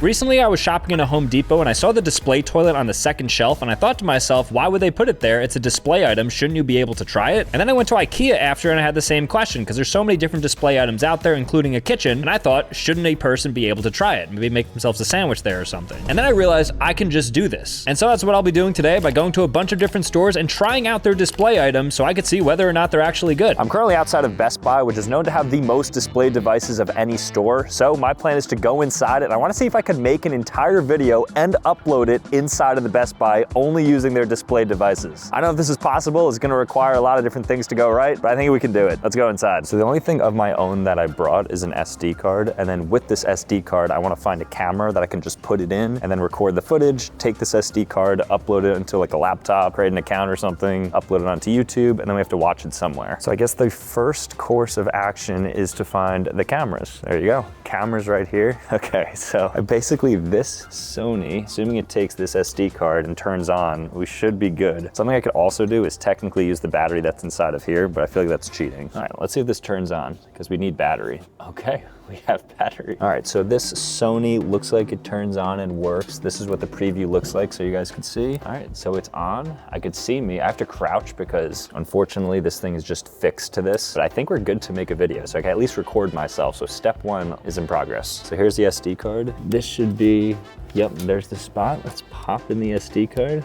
Recently, I was shopping in a Home Depot and I saw the display toilet on the second shelf and I thought to myself, why would they put it there? It's a display item, shouldn't you be able to try it? And then I went to IKEA after and I had the same question because there's so many different display items out there, including a kitchen, and I thought, shouldn't a person be able to try it? Maybe make themselves a sandwich there or something. And then I realized I can just do this. And so that's what I'll be doing today by going to a bunch of different stores and trying out their display items so I could see whether or not they're actually good. I'm currently outside of Best Buy, which is known to have the most display devices of any store. So my plan is to go inside it and I want to see if I could make an entire video and upload it inside of the Best Buy only using their display devices. I know if this is possible, it's gonna require a lot of different things to go right, but I think we can do it. Let's go inside. So the only thing of my own that I brought is an SD card, and then with this SD card, I wanna find a camera that I can just put it in and then record the footage, take this SD card, upload it into like a laptop, create an account or something, upload it onto YouTube, and then we have to watch it somewhere. So I guess the first course of action is to find the cameras. There you go, cameras right here. Okay, so basically this Sony, assuming it takes this SD card and turns on, we should be good. Something I could also do is technically use the battery that's inside of here, but I feel like that's cheating. All right, let's see if this turns on, because we need battery. Okay, we have battery. All right, so this Sony looks like it turns on and works. This is what the preview looks like so you guys can see. All right, so it's on. I could see me. I have to crouch because unfortunately this thing is just fixed to this, but I think we're good to make a video, so I can at least record myself. So step one is in progress. So here's the SD card. This should be, yep, there's the spot. Let's pop in the SD card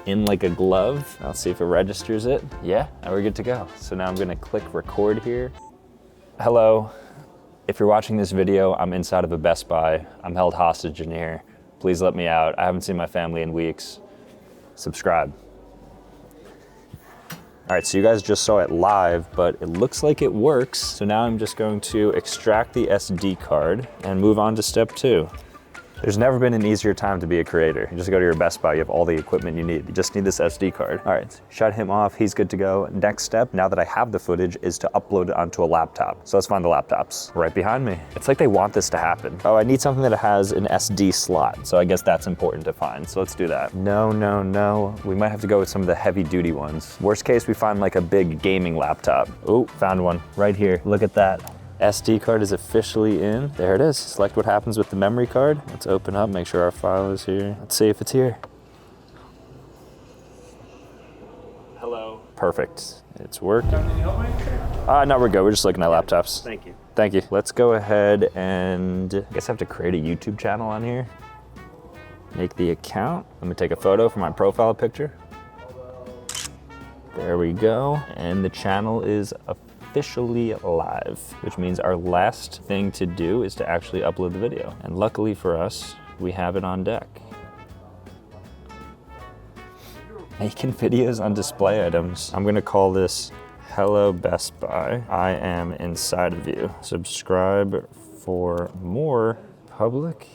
in like a glove. I'll see if it registers it. Yeah, now we're good to go. So now I'm gonna click record here. Hello, if you're watching this video, I'm inside of a Best Buy. I'm held hostage in here. Please let me out. I haven't seen my family in weeks. Subscribe. All right, so you guys just saw it live, but it looks like it works. So now I'm just going to extract the SD card and move on to step two. There's never been an easier time to be a creator. You just go to your Best Buy, you have all the equipment you need. You just need this SD card. All right, shut him off, he's good to go. Next step, now that I have the footage, is to upload it onto a laptop. So let's find the laptops right behind me. It's like they want this to happen. Oh, I need something that has an SD slot. So I guess that's important to find. So let's do that. No, no, no. We might have to go with some of the heavy duty ones. Worst case, we find like a big gaming laptop. Oh, found one right here. Look at that. SD card is officially in. There it is. Select what happens with the memory card. Let's open up, make sure our file is here. Let's see if it's here. Hello. Perfect. It's working. No, we're good. We're just looking at laptops. Thank you. Thank you. Let's go ahead and I guess I have to create a YouTube channel on here. Make the account. Let me take a photo for my profile picture. There we go. And the channel is officially live, which means our last thing to do is to actually upload the video. And luckily for us, we have it on deck. Making videos on display items. I'm gonna call this Hello Best Buy. I am inside of you. Subscribe for more public.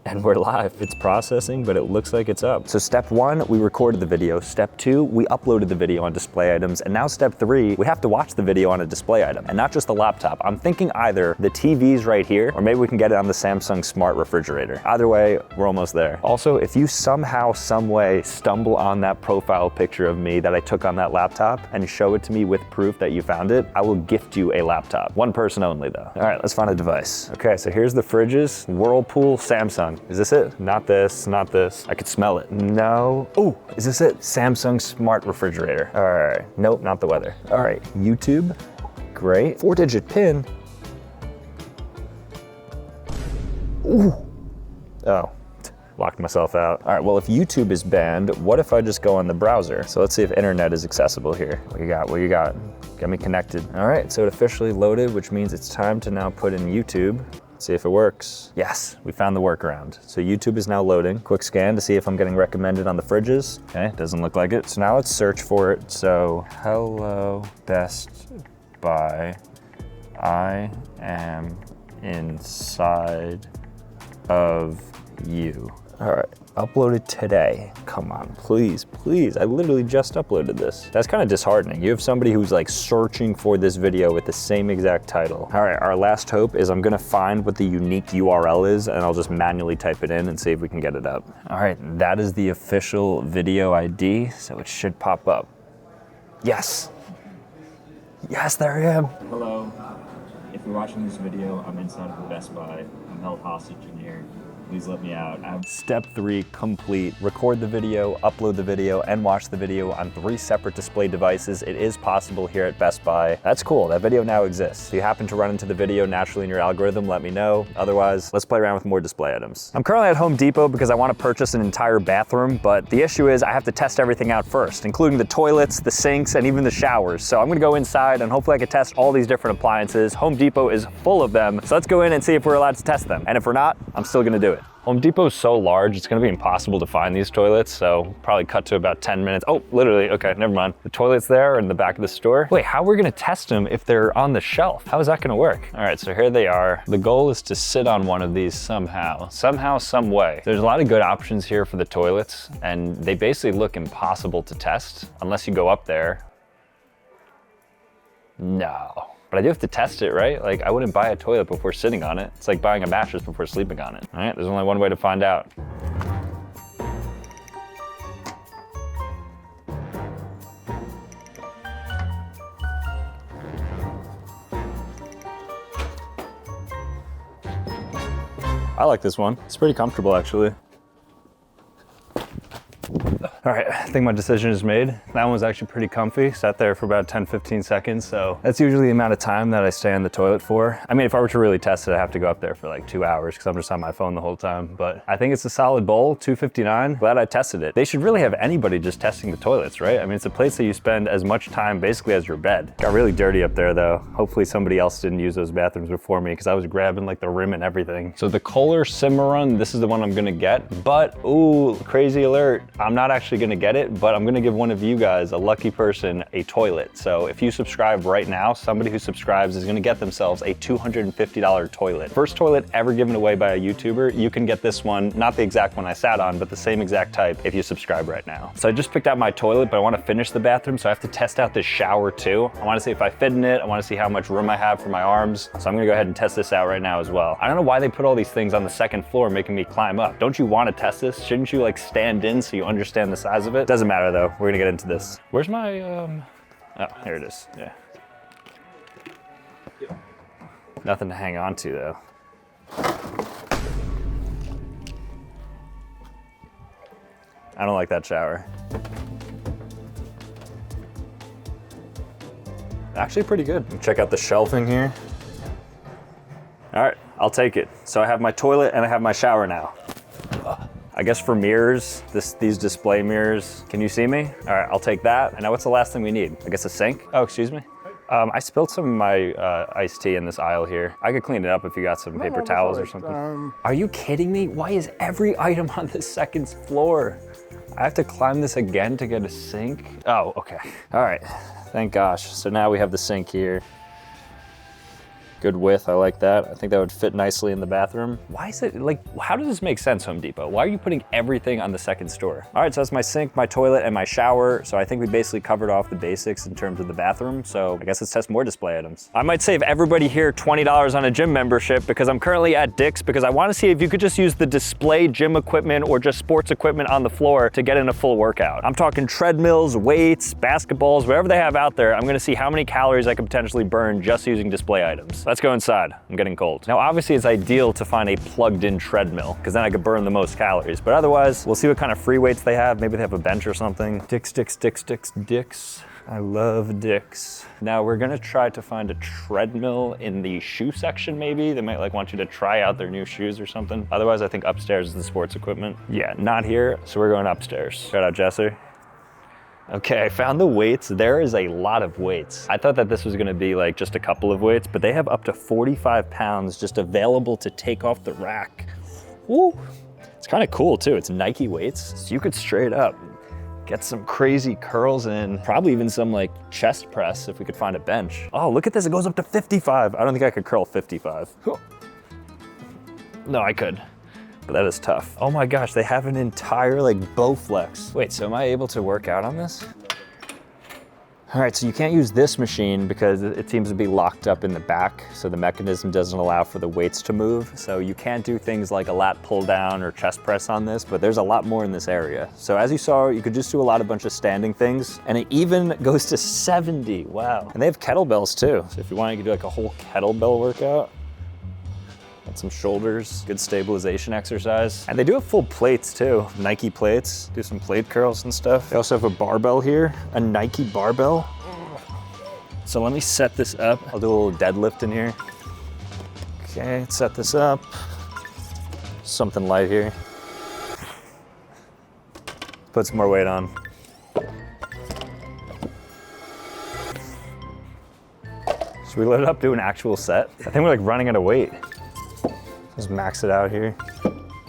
And we're live. It's processing, but it looks like it's up. So step one, we recorded the video. Step two, we uploaded the video on display items. And now step three, we have to watch the video on a display item and not just the laptop. I'm thinking either the TV's right here, or maybe we can get it on the Samsung smart refrigerator. Either way, we're almost there. Also, if you somehow, some way stumble on that profile picture of me that I took on that laptop and show it to me with proof that you found it, I will gift you a laptop. One person only though. All right, let's find a device. Okay, so here's the fridges. Whirlpool, Samsung. Is this it? Not this, not this. I could smell it. No. Oh, is this it? Samsung smart refrigerator. All right, nope, not the weather. All right, YouTube, great. 4-digit PIN. Ooh, oh, locked myself out. All right, well, if YouTube is banned, what if I just go on the browser? So let's see if internet is accessible here. What you got, what you got? Get me connected. All right, so it officially loaded, which means it's time to now put in YouTube. See if it works. Yes, we found the workaround. So YouTube is now loading. Quick scan to see if I'm getting recommended on the fridges. Okay, doesn't look like it. So now let's search for it. So, Hello Best Buy. I am inside of you. All right, uploaded today. Come on, please, please. I literally just uploaded this. That's kind of disheartening. You have somebody who's like searching for this video with the same exact title. All right, our last hope is I'm gonna find what the unique URL is and I'll just manually type it in and see if we can get it up. All right, that is the official video ID, so it should pop up. Yes. Yes, there I am. Hello. If you're watching this video, I'm inside of the Best Buy. I'm I'm held hostage in here. Please let me out. Step 3 complete. Record the video, upload the video, and watch the video on 3 separate display devices. It is possible here at Best Buy. That's cool, that video now exists. If you happen to run into the video naturally in your algorithm, let me know. Otherwise, let's play around with more display items. I'm currently at Home Depot because I want to purchase an entire bathroom, but the issue is I have to test everything out first, including the toilets, the sinks, and even the showers. So I'm gonna go inside and hopefully I can test all these different appliances. Home Depot is full of them, so let's go in and see if we're allowed to test them. And if we're not, I'm still gonna do it. Home Depot is so large, it's gonna be impossible to find these toilets, so probably cut to about 10 minutes. Oh, literally, okay, never mind. The toilet's there in the back of the store. Wait, how are we gonna test them if they're on the shelf? How is that gonna work? All right, so here they are. The goal is to sit on one of these somehow, some way. There's a lot of good options here for the toilets, and they basically look impossible to test unless you go up there. No. But I do have to test it, right? Like, I wouldn't buy a toilet before sitting on it. It's like buying a mattress before sleeping on it. All right, there's only one way to find out. I like this one. It's pretty comfortable, actually. All right, I think my decision is made. That one was actually pretty comfy. Sat there for about 10-15 seconds. So that's usually the amount of time that I stay on the toilet for. I mean, if I were to really test it, I have to go up there for like 2 hours because I'm just on my phone the whole time. But I think it's a solid bowl, $2.59. Glad I tested it. They should really have anybody just testing the toilets, right? I mean, it's a place that you spend as much time basically as your bed. Got really dirty up there though. Hopefully somebody else didn't use those bathrooms before me because I was grabbing like the rim and everything. So the Kohler Cimarron, this is the one I'm gonna get. But, ooh, crazy alert. I'm not actually gonna get it, but I'm gonna give one of you guys, a lucky person, a toilet. So if you subscribe right now, somebody who subscribes is gonna get themselves a $250 toilet. First toilet ever given away by a YouTuber. You can get this one, not the exact one I sat on, but the same exact type if you subscribe right now. So I just picked out my toilet, but I wanna finish the bathroom, so I have to test out this shower too. I wanna see if I fit in it. I wanna see how much room I have for my arms. So I'm gonna go ahead and test this out right now as well. I don't know why they put all these things on the second floor making me climb up. Don't you wanna test this? Shouldn't you like stand in so you understand the size of it? Doesn't matter though, we're gonna get into this. Where's my, oh, here it is, yeah. Nothing to hang on to though. I don't like that shower. Actually pretty good. Check out the shelving here. All right, I'll take it. So I have my toilet and I have my shower now. I guess for mirrors, these display mirrors, can you see me? All right, I'll take that. And now what's the last thing we need? I guess a sink? Oh, excuse me. I spilled some of my iced tea in this aisle here. I could clean it up if you got some paper towels or something. Are you kidding me? Why is every item on the second floor? I have to climb this again to get a sink? Oh, okay. All right, thank gosh. So now we have the sink here. Good width, I like that. I think that would fit nicely in the bathroom. Why is it, like, how does this make sense, Home Depot? Why are you putting everything on the second store? All right, so that's my sink, my toilet, and my shower. So I think we basically covered off the basics in terms of the bathroom. So I guess let's test more display items. I might save everybody here $20 on a gym membership because I'm currently at Dick's because I wanna see if you could just use the display gym equipment or just sports equipment on the floor to get in a full workout. I'm talking treadmills, weights, basketballs, whatever they have out there. I'm gonna see how many calories I could potentially burn just using display items. Let's go inside, I'm getting cold. Now obviously it's ideal to find a plugged in treadmill because then I could burn the most calories, but otherwise we'll see what kind of free weights they have. Maybe they have a bench or something. Dick's. I love Dick's. Now we're gonna try to find a treadmill in the shoe section maybe. They might like want you to try out their new shoes or something. Otherwise I think upstairs is the sports equipment. Yeah, not here, so we're going upstairs. Shout out Jesse. Okay, I found the weights. There is a lot of weights. I thought that this was gonna be like just a couple of weights, but they have up to 45 pounds just available to take off the rack. Woo! It's kind of cool too. It's Nike weights, so you could straight up get some crazy curls in, probably even some like chest press if we could find a bench. Oh, look at this, it goes up to 55. I don't think I could curl 55. No, I could. But that is tough. Oh my gosh, they have an entire like Bowflex. Wait, so am I able to work out on this? All right, so you can't use this machine because it seems to be locked up in the back, so the mechanism doesn't allow for the weights to move. So you can't do things like a lat pull down or chest press on this, but there's a lot more in this area. So as you saw, you could just do a bunch of standing things, and it even goes to 70, wow. And they have kettlebells too. So if you want, you could do like a whole kettlebell workout. Got some shoulders, good stabilization exercise. And they do have full plates too, Nike plates. Do some plate curls and stuff. They also have a barbell here, a Nike barbell. So let me set this up. I'll do a little deadlift in here. Okay, set this up. Something light here. Put some more weight on. Should we load it up, do an actual set? I think we're like running out of weight. Just max it out here.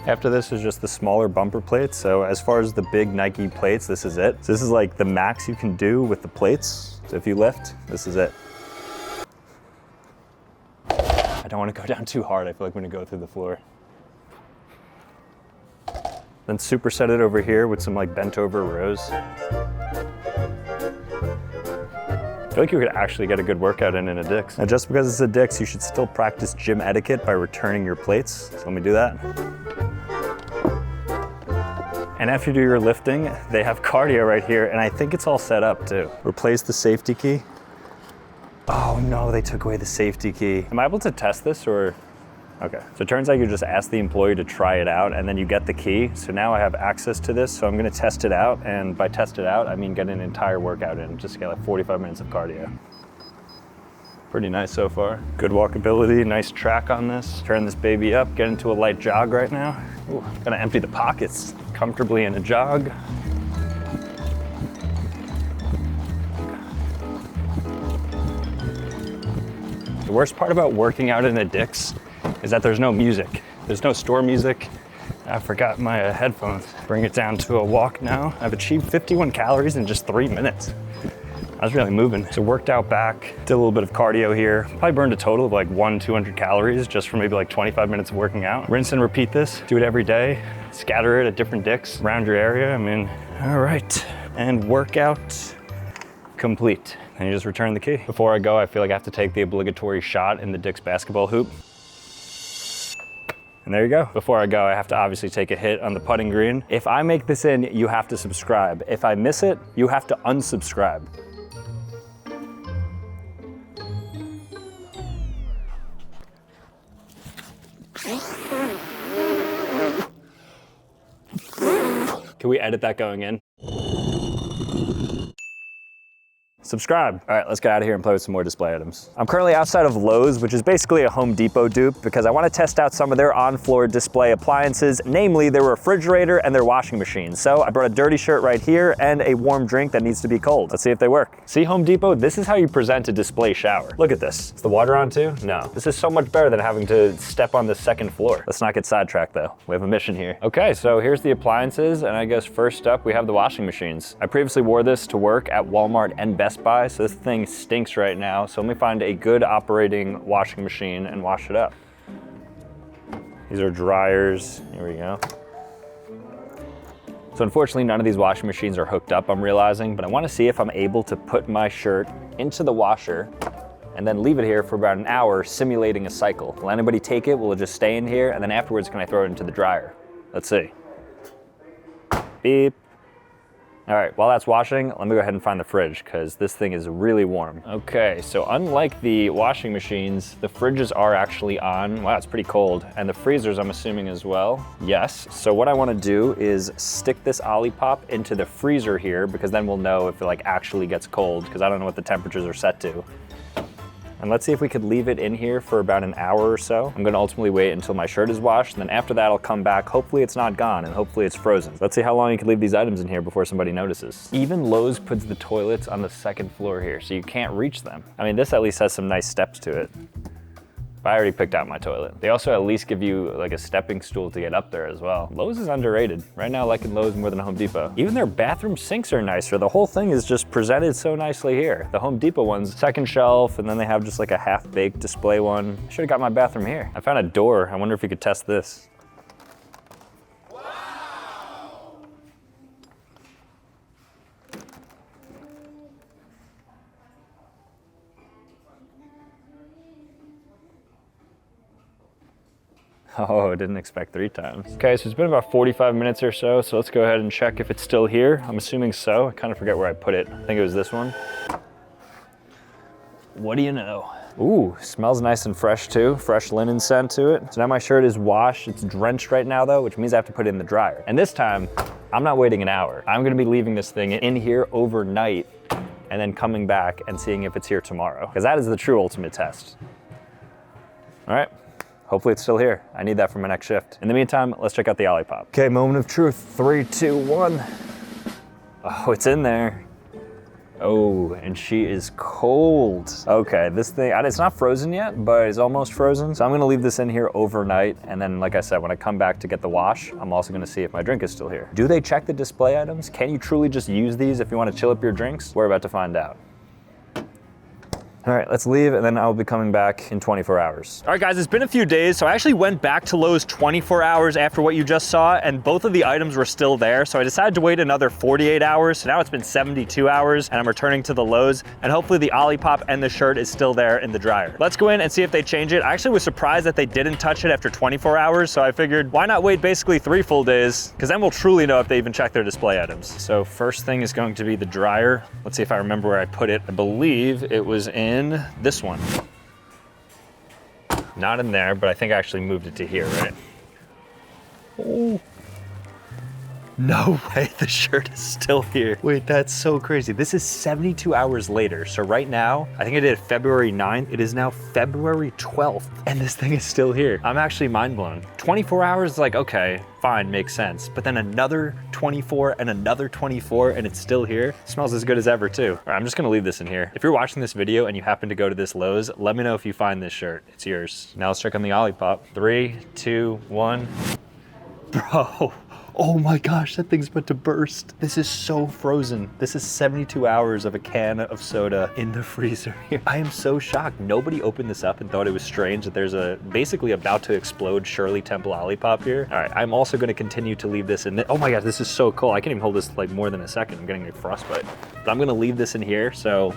After this is just the smaller bumper plates. So as far as the big Nike plates, this is it. So this is like the max you can do with the plates. So if you lift, this is it. I don't want to go down too hard. I feel like I'm gonna go through the floor. Then superset it over here with some like bent over rows. I feel like you could actually get a good workout in a Dick's. Now just because it's a Dick's, you should still practice gym etiquette by returning your plates. So let me do that. And after you do your lifting, they have cardio right here, and I think it's all set up too. Replace the safety key. Oh no, they took away the safety key. Am I able to test this or? Okay, so it turns out you just ask the employee to try it out and then you get the key. So now I have access to this, so I'm gonna test it out. And by test it out, I mean get an entire workout in, just get like 45 minutes of cardio. Pretty nice so far. Good walkability, nice track on this. Turn this baby up, get into a light jog right now. Ooh, gonna empty the pockets comfortably in a jog. The worst part about working out in a Dick's is that there's no music. There's no store music. I forgot my headphones. Bring it down to a walk now. I've achieved 51 calories in just 3 minutes. I was really moving. So worked out back, did a little bit of cardio here. Probably burned a total of like 200 calories just from maybe like 25 minutes of working out. Rinse and repeat this, do it every day. Scatter it at different Dick's around your area. I mean, all right. And workout complete. And you just return the key. Before I go, I feel like I have to take the obligatory shot in the Dick's basketball hoop. And there you go. Before I go, I have to obviously take a hit on the putting green. If I make this in, you have to subscribe. If I miss it, you have to unsubscribe. Can we edit that going in? Subscribe. All right, let's get out of here and play with some more display items. I'm currently outside of Lowe's, which is basically a Home Depot dupe, because I want to test out some of their on-floor display appliances, namely their refrigerator and their washing machine. So I brought a dirty shirt right here and a warm drink that needs to be cold. Let's see if they work. See, Home Depot, this is how you present a display shower. Look at this. Is the water on too? No. This is so much better than having to step on the second floor. Let's not get sidetracked though. We have a mission here. Okay, so here's the appliances, and I guess first up we have the washing machines. I previously wore this to work at Walmart and Best Buy, so this thing stinks right now. So let me find a good operating washing machine and wash it up. These are dryers. Here we go. So unfortunately, none of these washing machines are hooked up, I'm realizing, but I want to see if I'm able to put my shirt into the washer and then leave it here for about an hour, simulating a cycle. Will anybody take it? Will it just stay in here? And then afterwards, can I throw it into the dryer? Let's see. Beep. All right, while that's washing, let me go ahead and find the fridge because this thing is really warm. Okay, so unlike the washing machines, the fridges are actually on. Wow, it's pretty cold. And the freezers, I'm assuming as well. Yes, so what I wanna do is stick this Olipop into the freezer here because then we'll know if it like actually gets cold because I don't know what the temperatures are set to. And let's see if we could leave it in here for about an hour or so. I'm gonna ultimately wait until my shirt is washed, and then after that I'll come back. Hopefully it's not gone, and hopefully it's frozen. Let's see how long you can leave these items in here before somebody notices. Even Lowe's puts the toilets on the second floor here, so you can't reach them. I mean, this at least has some nice steps to it. But I already picked out my toilet. They also at least give you like a stepping stool to get up there as well. Lowe's is underrated. Right now, I like Lowe's more than Home Depot. Even their bathroom sinks are nicer. The whole thing is just presented so nicely here. The Home Depot one's second shelf, and then they have just like a half-baked display one. I should've got my bathroom here. I found a door. I wonder if you could test this. Oh, I didn't expect 3 times. Okay, so it's been about 45 minutes or so let's go ahead and check if it's still here. I'm assuming so. I kind of forget where I put it. I think it was this one. What do you know? Ooh, smells nice and fresh too. Fresh linen scent to it. So now my shirt is washed. It's drenched right now though, which means I have to put it in the dryer. And this time, I'm not waiting an hour. I'm gonna be leaving this thing in here overnight and then coming back and seeing if it's here tomorrow. Because that is the true ultimate test. All right, hopefully it's still here. I need that for my next shift. In the meantime, let's check out the Olipop. Okay, moment of truth. 3, 2, 1. Oh, it's in there. Oh, and she is cold. Okay, this thing, it's not frozen yet, but it's almost frozen. So I'm gonna leave this in here overnight. And then, like I said, when I come back to get the wash, I'm also gonna see if my drink is still here. Do they check the display items? Can you truly just use these if you wanna chill up your drinks? We're about to find out. All right, let's leave and then I'll be coming back in 24 hours. All right guys, it's been a few days, so I actually went back to Lowe's 24 hours after what you just saw, and both of the items were still there, so I decided to wait another 48 hours, so now it's been 72 hours, and I'm returning to the Lowe's, and hopefully the Olipop and the shirt is still there in the dryer. Let's go in and see if they change it. I actually was surprised that they didn't touch it after 24 hours, so I figured, why not wait basically 3 full days, because then we'll truly know if they even check their display items. So first thing is going to be the dryer. Let's see if I remember where I put it. I believe it was in this one. Not in there, but I think I actually moved it to here, right? Oh. No way, the shirt is still here. Wait, that's so crazy. This is 72 hours later. So right now, I think I did it February 9th. It is now February 12th, and this thing is still here. I'm actually mind blown. 24 hours, like, okay, fine, makes sense. But then another 24 and another 24, and it's still here. Smells as good as ever too. All right, I'm just gonna leave this in here. If you're watching this video and you happen to go to this Lowe's, let me know if you find this shirt. It's yours. Now let's check on the Olipop. 3, 2, 1. Bro. Oh my gosh, that thing's about to burst. This is so frozen. This is 72 hours of a can of soda in the freezer here. I am so shocked. Nobody opened this up and thought it was strange that there's a basically about to explode Shirley Temple Olipop here. All right, I'm also gonna continue to leave this in. Oh my gosh, this is so cool. I can't even hold this like more than a second. I'm getting a frostbite. But I'm gonna leave this in here, so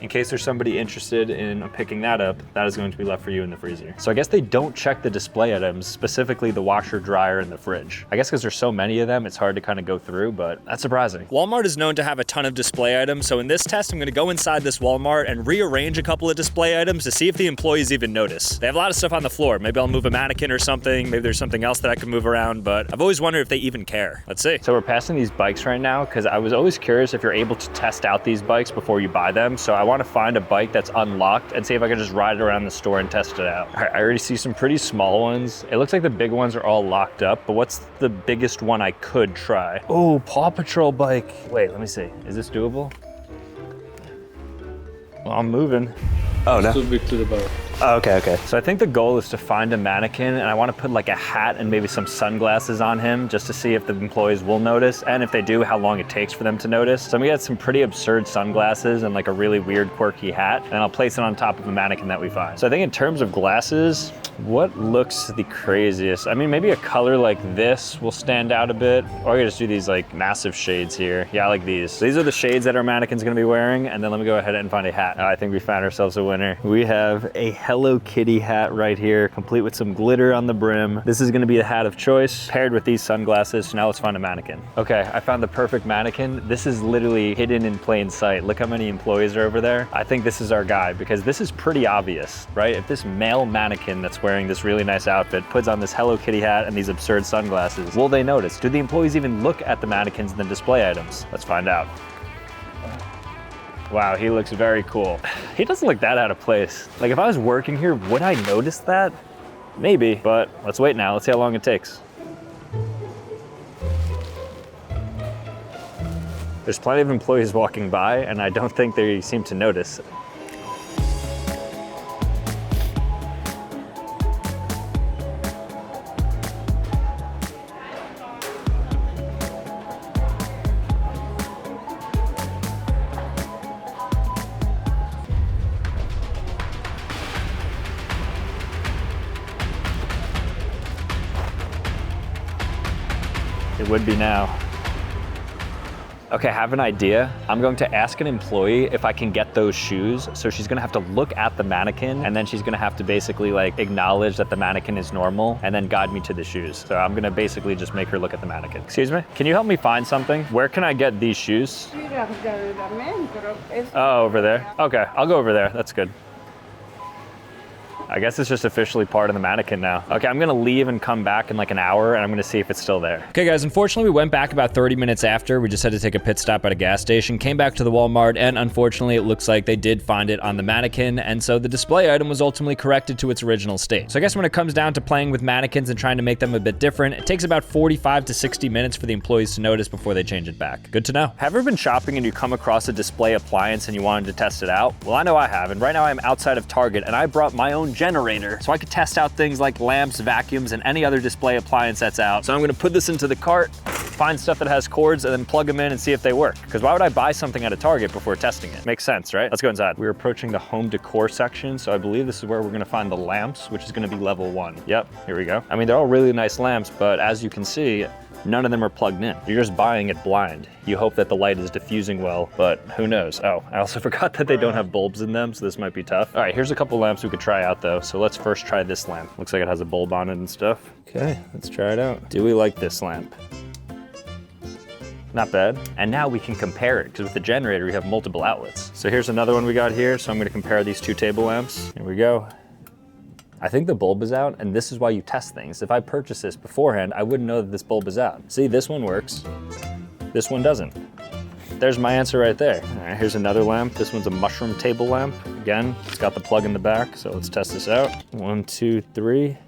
in case there's somebody interested in picking that up, that is going to be left for you in the freezer. So I guess they don't check the display items, specifically the washer, dryer, and the fridge. I guess because there's so many of them, it's hard to kind of go through, but that's surprising. Walmart is known to have a ton of display items, so in this test, I'm gonna go inside this Walmart and rearrange a couple of display items to see if the employees even notice. They have a lot of stuff on the floor. Maybe I'll move a mannequin or something. Maybe there's something else that I can move around, but I've always wondered if they even care. Let's see. So we're passing these bikes right now, because I was always curious if you're able to test out these bikes before you buy them, so I wanna find a bike that's unlocked and see if I can just ride it around the store and test it out. All right, I already see some pretty small ones. It looks like the big ones are all locked up, but what's the biggest one I could try? Oh, Paw Patrol bike. Wait, let me see. Is this doable? Well, I'm moving. Oh, no. Too big to the bar. Oh, okay. So I think the goal is to find a mannequin, and I want to put like a hat and maybe some sunglasses on him just to see if the employees will notice, and if they do, how long it takes for them to notice. So I'm gonna get some pretty absurd sunglasses and like a really weird, quirky hat, and I'll place it on top of a mannequin that we find. So I think in terms of glasses, what looks the craziest? I mean, maybe a color like this will stand out a bit, or I could just do these like massive shades here. Yeah, I like these. So these are the shades that our mannequin's gonna be wearing, and then let me go ahead and find a hat. I think we found ourselves a winner. We have a Hello Kitty hat right here, complete with some glitter on the brim. This is gonna be the hat of choice, paired with these sunglasses. So now let's find a mannequin. Okay, I found the perfect mannequin. This is literally hidden in plain sight. Look how many employees are over there. I think this is our guy, because this is pretty obvious, right? If this male mannequin that's wearing this really nice outfit puts on this Hello Kitty hat and these absurd sunglasses, will they notice? Do the employees even look at the mannequins and the display items? Let's find out. Wow, he looks very cool. He doesn't look that out of place. Like if I was working here, would I notice that? Maybe, but let's wait now. Let's see how long it takes. There's plenty of employees walking by, and I don't think they seem to notice. It would be now. Okay, I have an idea. I'm going to ask an employee if I can get those shoes. So she's gonna have to look at the mannequin, and then she's gonna have to basically like acknowledge that the mannequin is normal and then guide me to the shoes. So I'm gonna basically just make her look at the mannequin. Excuse me, can you help me find something? Where can I get these shoes? Oh, over there. Okay, I'll go over there, that's good. I guess it's just officially part of the mannequin now. Okay, I'm gonna leave and come back in like an hour, and I'm gonna see if it's still there. Okay guys, unfortunately we went back about 30 minutes after. We just had to take a pit stop at a gas station, came back to the Walmart, and unfortunately it looks like they did find it on the mannequin, and so the display item was ultimately corrected to its original state. So I guess when it comes down to playing with mannequins and trying to make them a bit different, it takes about 45 to 60 minutes for the employees to notice before they change it back. Good to know. Have you ever been shopping and you come across a display appliance and you wanted to test it out? Well, I know I have, and right now I'm outside of Target and I brought my own generator so I could test out things like lamps, vacuums, and any other display appliance that's out. So I'm gonna put this into the cart, find stuff that has cords, and then plug them in and see if they work. Because why would I buy something at a Target before testing it? Makes sense, right? Let's go inside. We're approaching the home decor section, so I believe this is where we're gonna find the lamps, which is gonna be level 1. Yep, here we go. I mean, they're all really nice lamps, but as you can see, none of them are plugged in. You're just buying it blind. You hope that the light is diffusing well, but who knows? Oh, I also forgot that they don't have bulbs in them, so this might be tough. All right, here's a couple lamps we could try out though. So let's first try this lamp. Looks like it has a bulb on it and stuff. Okay, let's try it out. Do we like this lamp? Not bad. And now we can compare it, because with the generator, we have multiple outlets. So here's another one we got here. So I'm gonna compare these two table lamps. Here we go. I think the bulb is out, and this is why you test things. If I purchased this beforehand, I wouldn't know that this bulb is out. See, this one works. This one doesn't. There's my answer right there. All right, here's another lamp. This one's a mushroom table lamp. Again, it's got the plug in the back, so let's test this out. 1, 2, 3.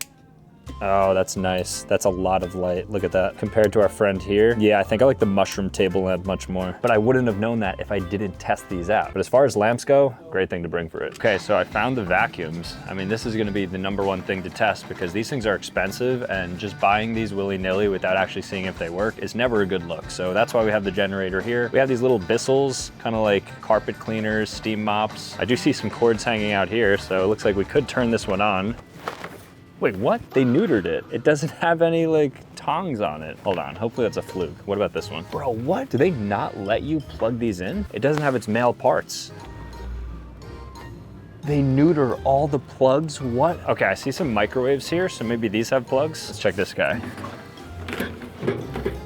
Oh, that's nice. That's a lot of light. Look at that. Compared to our friend here. Yeah, I think I like the mushroom table lamp much more. But I wouldn't have known that if I didn't test these out. But as far as lamps go, great thing to bring for it. Okay, so I found the vacuums. I mean, this is gonna be the #1 thing to test because these things are expensive, and just buying these willy-nilly without actually seeing if they work is never a good look. So that's why we have the generator here. We have these little Bissels, kind of like carpet cleaners, steam mops. I do see some cords hanging out here, so it looks like we could turn this one on. Wait, what? They neutered it. It doesn't have any like tongs on it. Hold on, hopefully that's a fluke. What about this one? Bro, what? Do they not let you plug these in? It doesn't have its male parts. They neuter all the plugs, what? Okay, I see some microwaves here, so maybe these have plugs. Let's check this guy.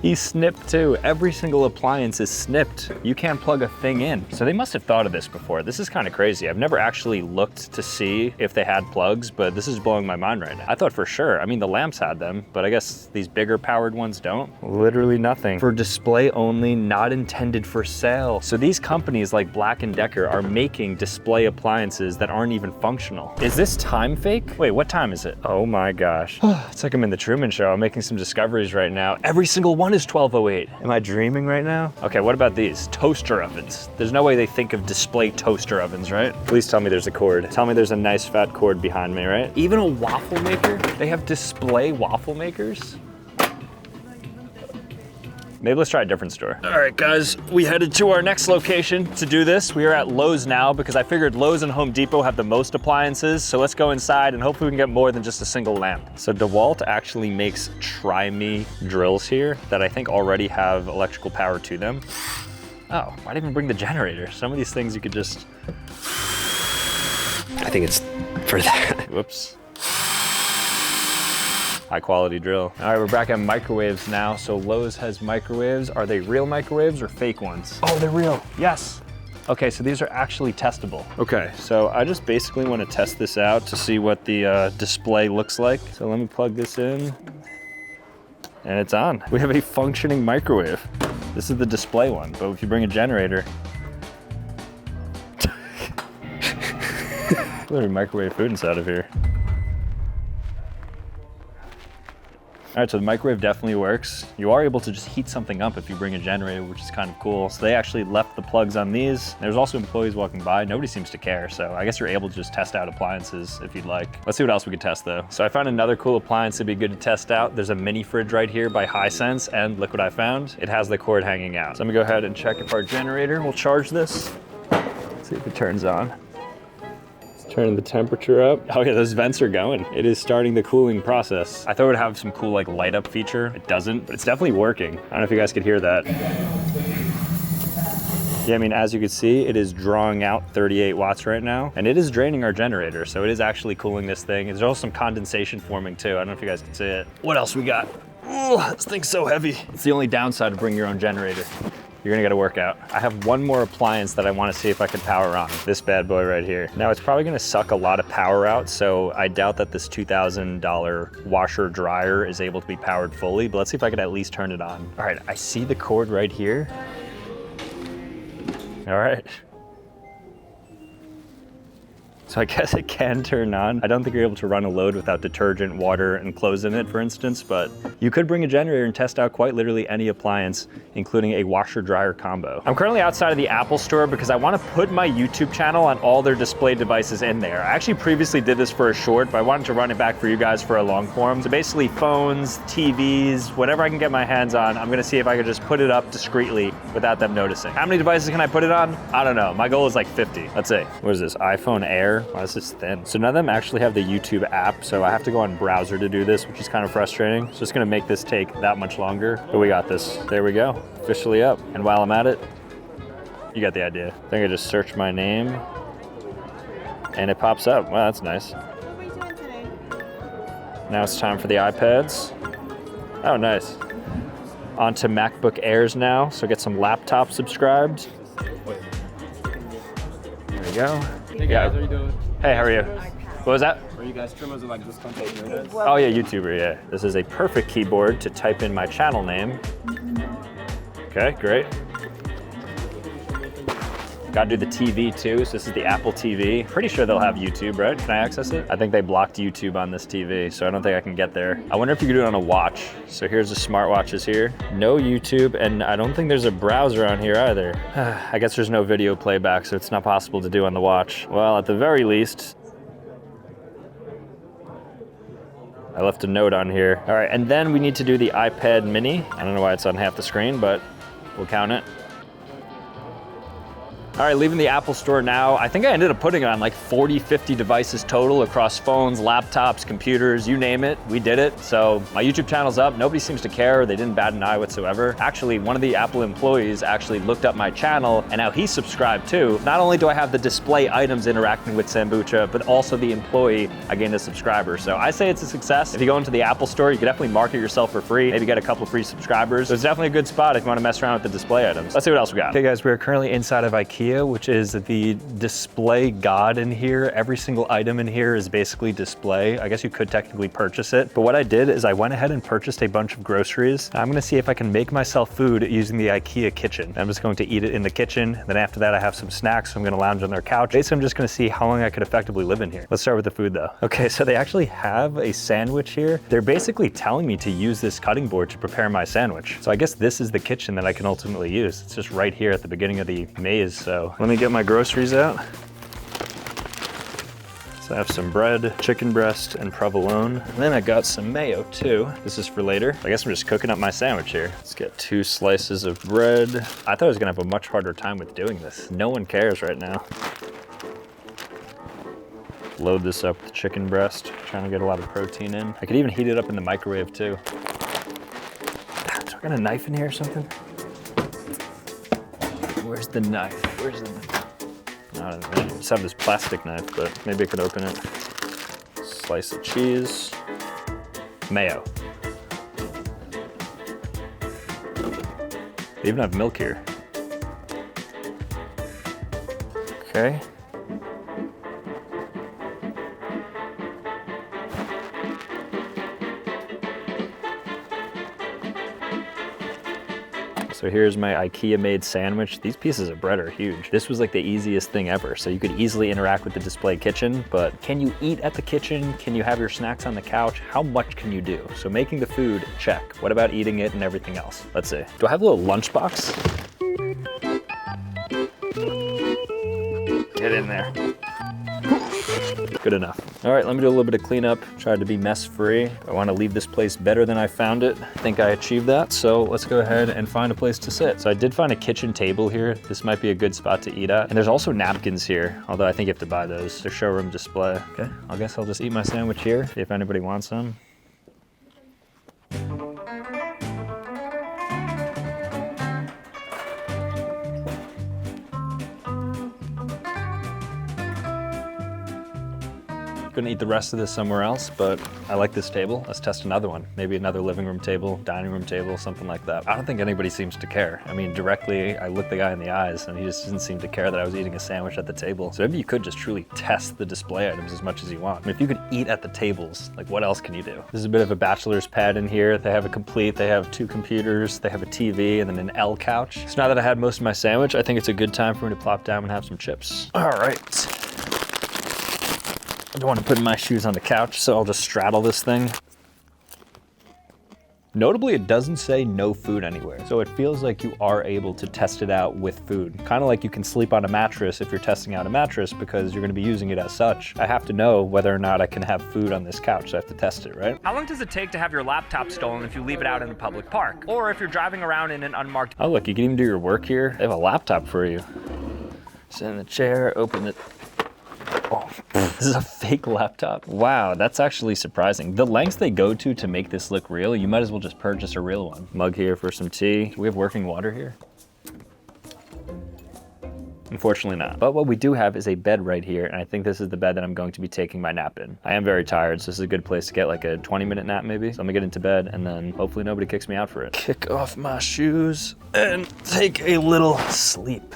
He's snipped too. Every single appliance is snipped. You can't plug a thing in. So they must have thought of this before. This is kind of crazy. I've never actually looked to see if they had plugs, but this is blowing my mind right now. I thought for sure. I mean, the lamps had them, but I guess these bigger powered ones don't. Literally nothing. For display only, not intended for sale. So these companies like Black & Decker are making display appliances that aren't even functional. Is this time fake? Wait, what time is it? Oh my gosh. It's like I'm in the Truman Show. I'm making some discoveries right now. Every single one is 1208. Am I dreaming right now? Okay, what about these? Toaster ovens. There's no way they think of display toaster ovens, right? Please tell me there's a cord. Tell me there's a nice fat cord behind me, right? Even a waffle maker? They have display waffle makers? Maybe let's try a different store. All right, guys, we headed to our next location to do this. We are at Lowe's now because I figured Lowe's and Home Depot have the most appliances. So let's go inside and hopefully we can get more than just a single lamp. So DeWalt actually makes Try Me drills here that I think already have electrical power to them. Oh, why'd even bring the generator? Some of these things you could just... I think it's for that. Whoops. High quality drill. All right, we're back at microwaves now. So Lowe's has microwaves. Are they real microwaves or fake ones? Oh, they're real, yes. Okay, so these are actually testable. Okay, so I just basically want to test this out to see what the display looks like. So let me plug this in and it's on. We have a functioning microwave. This is the display one, but if you bring a generator, literally microwave food inside of here. All right, so the microwave definitely works. You are able to just heat something up if you bring a generator, which is kind of cool. So they actually left the plugs on these. There's also employees walking by. Nobody seems to care. So I guess you're able to just test out appliances if you'd like. Let's see what else we could test though. So I found another cool appliance that'd be good to test out. There's a mini fridge right here by Hisense, and look what I found. It has the cord hanging out. So I'm gonna go ahead and check if our generator will charge this. Let's see if it turns on. Turning the temperature up. Oh yeah, those vents are going. It is starting the cooling process. I thought it would have some cool like light up feature. It doesn't, but it's definitely working. I don't know if you guys could hear that. Yeah, I mean, as you can see, it is drawing out 38 watts right now, and it is draining our generator, so it is actually cooling this thing. There's also some condensation forming too. I don't know if you guys can see it. What else we got? Oh, this thing's so heavy. It's the only downside of bringing your own generator. You're gonna get a workout. I have one more appliance that I wanna see if I can power on. This bad boy right here. Now it's probably gonna suck a lot of power out, so I doubt that this $2,000 washer dryer is able to be powered fully, but let's see if I can at least turn it on. All right, I see the cord right here. All right. So I guess it can turn on. I don't think you're able to run a load without detergent, water, and clothes in it, for instance, but you could bring a generator and test out quite literally any appliance, including a washer dryer combo. I'm currently outside of the Apple store because I want to put my YouTube channel on all their display devices in there. I actually previously did this for a short, but I wanted to run it back for you guys for a long form. So basically phones, TVs, whatever I can get my hands on, I'm gonna see if I could just put it up discreetly without them noticing. How many devices can I put it on? I don't know. My goal is like 50. Let's see. What is this? iPhone Air? Why is this thin? So none of them actually have the YouTube app, so I have to go on browser to do this, which is kind of frustrating. It's just gonna make this take that much longer, but we got this. There we go, officially up. And while I'm at it, you got the idea. I think I just search my name and it pops up. Wow, that's nice. Now it's time for the iPads. Oh, nice. On to MacBook Airs now, so get some laptops subscribed. There we go. Hey guys, how are you doing? Hey, how are you? What was that? Are you guys trimmers or like just content creators? Oh yeah, YouTuber, yeah. This is a perfect keyboard to type in my channel name. Okay, great. Gotta do the TV too, so this is the Apple TV. Pretty sure they'll have YouTube, right? Can I access it? I think they blocked YouTube on this TV, so I don't think I can get there. I wonder if you could do it on a watch. So here's the smartwatches here. No YouTube, and I don't think there's a browser on here either. I guess there's no video playback, so it's not possible to do on the watch. Well, at the very least, I left a note on here. All right, and then we need to do the iPad mini. I don't know why it's on half the screen, but we'll count it. All right, leaving the Apple store now. I think I ended up putting it on like 40, 50 devices total across phones, laptops, computers, you name it, we did it. So my YouTube channel's up, nobody seems to care, they didn't bat an eye whatsoever. Actually, one of the Apple employees actually looked up my channel and now he's subscribed too. Not only do I have the display items interacting with Sambucha, but also the employee, I gained a subscriber. So I say it's a success. If you go into the Apple store, you can definitely market yourself for free, maybe get a couple free subscribers. So it's definitely a good spot if you wanna mess around with the display items. Let's see what else we got. Okay guys, we're currently inside of IKEA, which is the display god in here. Every single item in here is basically display. I guess you could technically purchase it, but what I did is I went ahead and purchased a bunch of groceries. I'm gonna see if I can make myself food using the IKEA kitchen. I'm just going to eat it in the kitchen. Then after that, I have some snacks, so I'm gonna lounge on their couch. Basically, I'm just gonna see how long I could effectively live in here. Let's start with the food though. Okay, so they actually have a sandwich here. They're basically telling me to use this cutting board to prepare my sandwich. So I guess this is the kitchen that I can ultimately use. It's just right here at the beginning of the maze. So let me get my groceries out. So I have some bread, chicken breast, and provolone. And then I got some mayo too. This is for later. I guess I'm just cooking up my sandwich here. Let's get 2 slices of bread. I thought I was gonna have a much harder time with doing this. No one cares right now. Load this up with chicken breast. Trying to get a lot of protein in. I could even heat it up in the microwave too. Do I got a knife in here or something? Where's the knife? Where's the knife? I just have this plastic knife, but maybe I could open it. Slice of cheese. Mayo. They even have milk here. Okay. So here's my IKEA made sandwich. These pieces of bread are huge. This was like the easiest thing ever. So you could easily interact with the display kitchen, but can you eat at the kitchen? Can you have your snacks on the couch? How much can you do? So making the food, check. What about eating it and everything else? Let's see. Do I have a little lunchbox? Get in there. Good enough. All right, let me do a little bit of cleanup. Tried to be mess free. I want to leave this place better than I found it. I think I achieved that. So let's go ahead and find a place to sit. So I did find a kitchen table here. This might be a good spot to eat at. And there's also napkins here, although I think you have to buy those. They're showroom display. Okay, I guess I'll just eat my sandwich here, see if anybody wants some. Gonna eat the rest of this somewhere else, but I like this table. Let's test another one. Maybe another living room table, dining room table, something like that. I don't think anybody seems to care. I mean, directly, I looked the guy in the eyes and he just didn't seem to care that I was eating a sandwich at the table. So maybe you could just truly test the display items as much as you want. I mean, if you could eat at the tables, like what else can you do? This is a bit of a bachelor's pad in here. They have they have 2 computers, they have a TV, and then an L couch. So now that I had most of my sandwich, I think it's a good time for me to plop down and have some chips. All right. I don't want to put my shoes on the couch, so I'll just straddle this thing. Notably, it doesn't say no food anywhere, so it feels like you are able to test it out with food. Kind of like you can sleep on a mattress if you're testing out a mattress because you're going to be using it as such. I have to know whether or not I can have food on this couch, so I have to test it, right? How long does it take to have your laptop stolen if you leave it out in a public park? Or if you're driving around in an unmarked... Oh look, you can even do your work here. They have a laptop for you. Sit in the chair, open it. Oh, this is a fake laptop. Wow, that's actually surprising. The lengths they go to make this look real, you might as well just purchase a real one. Mug here for some tea. Do we have working water here? Unfortunately not. But what we do have is a bed right here, and I think this is the bed that I'm going to be taking my nap in. I am very tired, so this is a good place to get like a 20-minute nap maybe. So I'm gonna get into bed, and then hopefully nobody kicks me out for it. Kick off my shoes and take a little sleep.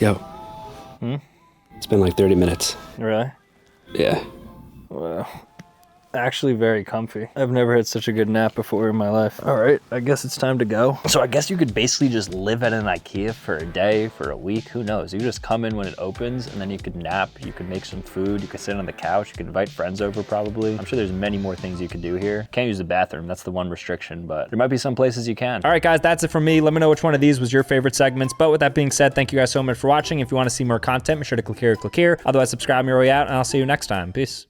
Yo. It's been like 30 minutes. Really? Yeah. Wow. Actually very comfy. I've never had such a good nap before in my life. All right, I guess it's time to go. So I guess you could basically just live at an IKEA for a day, for a week, who knows? You just come in when it opens and then you could nap, you could make some food, you could sit on the couch, you could invite friends over probably. I'm sure there's many more things you could do here. Can't use the bathroom, that's the one restriction, but there might be some places you can. All right guys, that's it from me. Let me know which one of these was your favorite segments. But with that being said, thank you guys so much for watching. If you wanna see more content, be sure to click here or click here. Otherwise, subscribe me where you're at, and I'll see you next time. Peace.